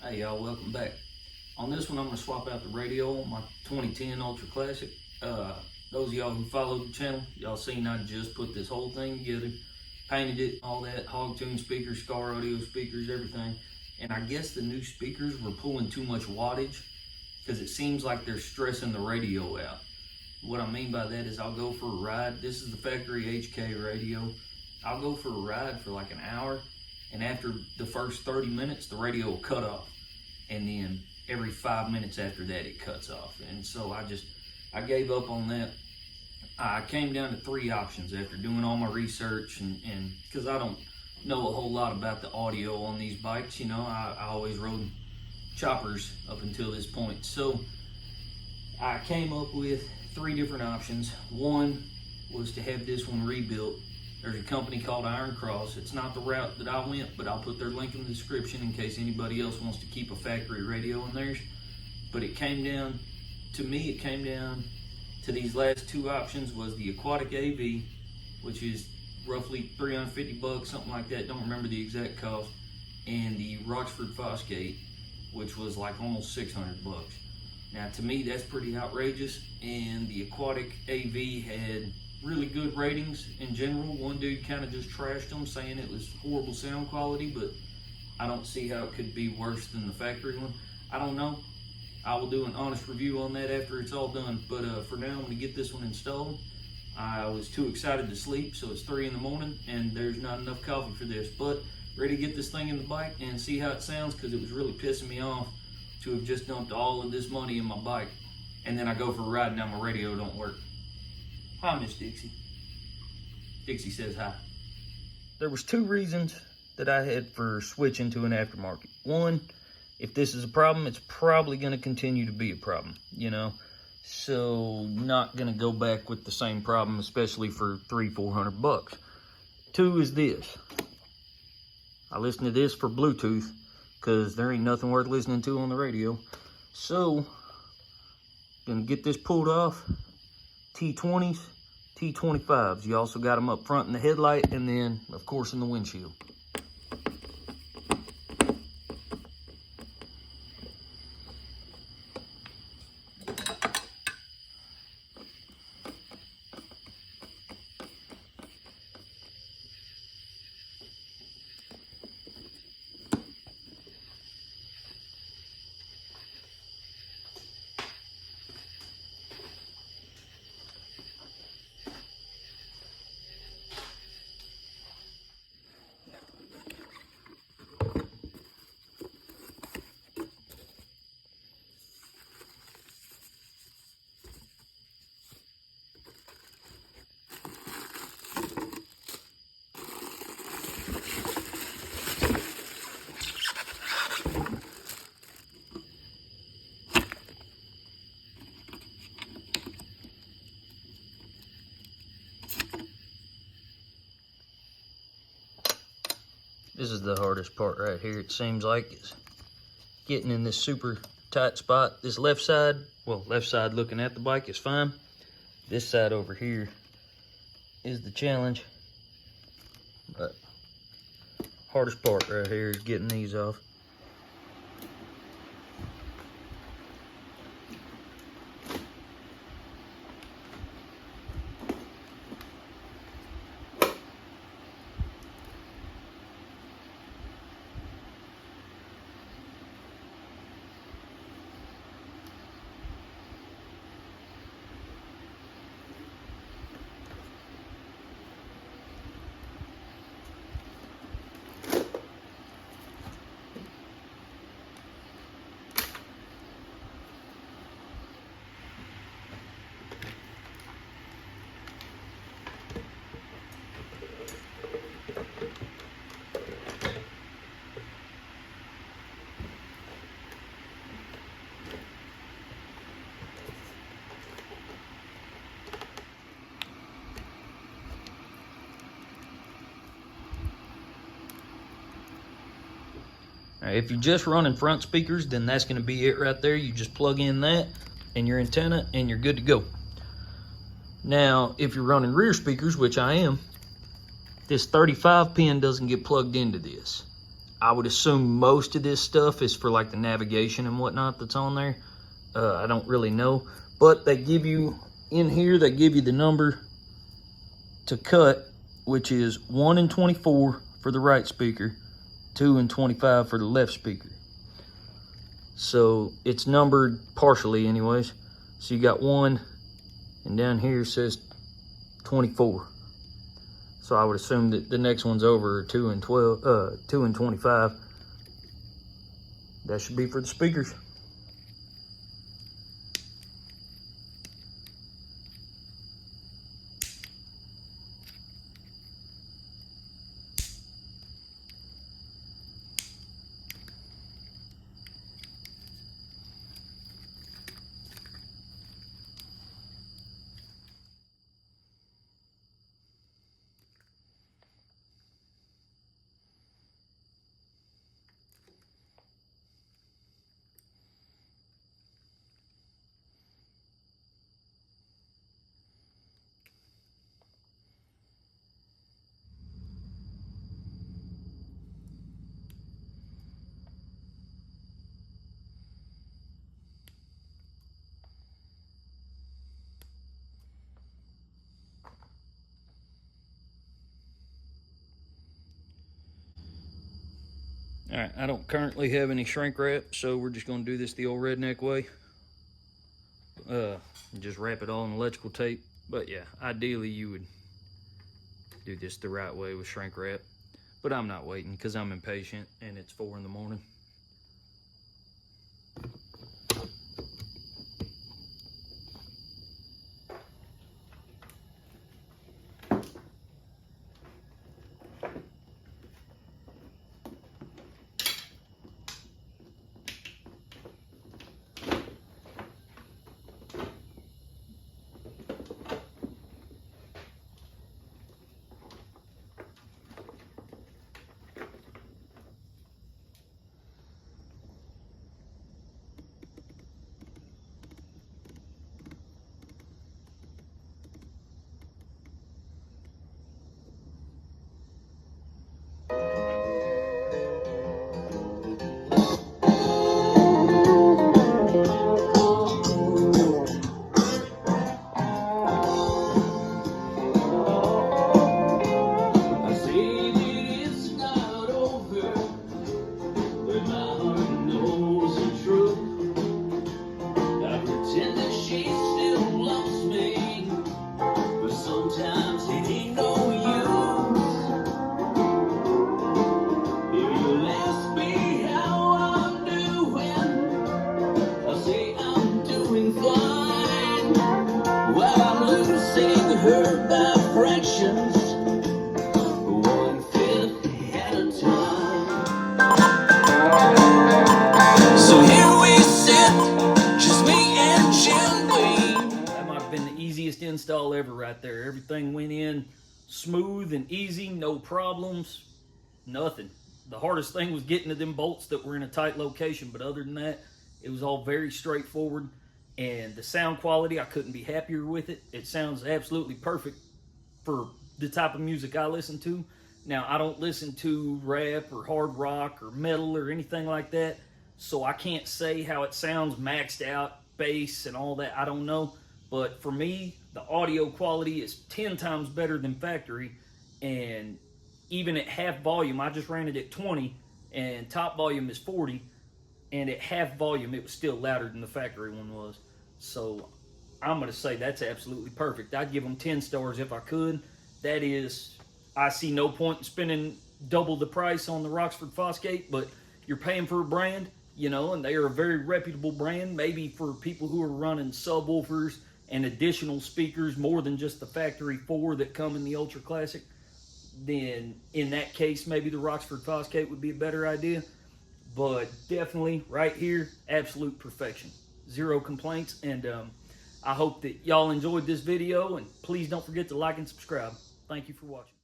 Hey y'all, welcome back. On this one I'm going to swap out the radio on my 2010 Ultra Classic. Those of y'all who follow the channel, y'all seen I just put this whole thing together, painted it, all that, Hogtunes speakers, Scar Audio speakers, everything. And I guess the new speakers were pulling too much wattage because it seems like they're stressing the radio out. What I mean by that is I'll go for a ride. This is the factory HK radio. I'll go for a ride for like an hour, and after the first 30 minutes, the radio will cut off. And then every 5 minutes after that, it cuts off. And so I gave up on that. I came down to 3 options after doing all my research, and because I don't know a whole lot about the audio on these bikes, you know, I always rode choppers up until this point. So I came up with 3 different options. One was to have this one rebuilt. There's a company called Iron Cross. It's not the route that I went, but I'll put their link in the description in case anybody else wants to keep a factory radio in theirs. But it came down, to me, it came down to these last 2 options. Was the Aquatic AV, which is roughly 350 bucks, something like that. Don't remember the exact cost. And the Rockford fosgate, which was like almost 600 bucks. Now, to me, that's pretty outrageous. And the Aquatic AV had really good ratings in general. One dude kind of just trashed them, saying it was horrible sound quality, but I don't see how it could be worse than the factory one. I don't know. I will do an honest review on that after it's all done, but for now I'm going to get this one installed. I was too excited to sleep, so it's 3 in the morning and there's not enough coffee for this, but ready to get this thing in the bike and see how it sounds, because it was really pissing me off to have just dumped all of this money in my bike and then I go for a ride and now my radio don't work. Hi, Miss Dixie. Dixie says hi. There was 2 reasons that I had for switching to an aftermarket. One, if this is a problem, it's probably going to continue to be a problem, you know. So not going to go back with the same problem, especially for $300-400 bucks. 2 is this. I listen to this for Bluetooth because there ain't nothing worth listening to on the radio. So, gonna get this pulled off. T20s, T25s. You also got them up front in the headlight and then, of course, in the windshield. This is the hardest part right here, it seems like, is getting in this super tight spot. This left side, well, left side looking at the bike is fine. This side over here is the challenge. But hardest part right here is getting these off. Now, if you're just running front speakers, then that's going to be it right there. You just plug in that and your antenna and you're good to go. Now, if you're running rear speakers, which I am, this 35 pin doesn't get plugged into this. I would assume most of this stuff is for like the navigation and whatnot that's on there. I don't really know, but they give you in here, they give you the number to cut, which is 1 and 24 for the right speaker, 2 and 25 for the left speaker. So it's numbered partially anyways. So you got 1, and down here says 24. So I would assume that the next one's over 2 and 25. That should be for the speakers. All right, I don't currently have any shrink wrap, so we're just gonna do this the old redneck way. Just wrap it all in electrical tape. But yeah, ideally you would do this the right way with shrink wrap. But I'm not waiting because I'm impatient and it's 4 in the morning. Her by fractions, 1/5 at a time. So here we sit, just me and Jim. That might have been the easiest install ever right there. Everything went in smooth and easy, no problems, nothing. The hardest thing was getting to them bolts that were in a tight location, but other than that, it was all very straightforward. And the sound quality, I couldn't be happier with it. It sounds absolutely perfect for the type of music I listen to. Now, I don't listen to rap or hard rock or metal or anything like that, so I can't say how it sounds maxed out, bass and all that. I don't know. But for me, the audio quality is 10 times better than factory. And even at half volume, I just ran it at 20, and top volume is 40. And at half volume, it was still louder than the factory one was. So I'm going to say that's absolutely perfect. I'd give them 10 stars if I could. That is, I see no point in spending double the price on the Rockford fosgate, but you're paying for a brand, you know, and they are a very reputable brand. Maybe for people who are running subwoofers and additional speakers more than just the factory 4 that come in the Ultra Classic, then in that case, maybe the Rockford fosgate would be a better idea. But definitely right here, absolute perfection. Zero complaints. And I hope that y'all enjoyed this video. And please don't forget to like and subscribe. Thank you for watching.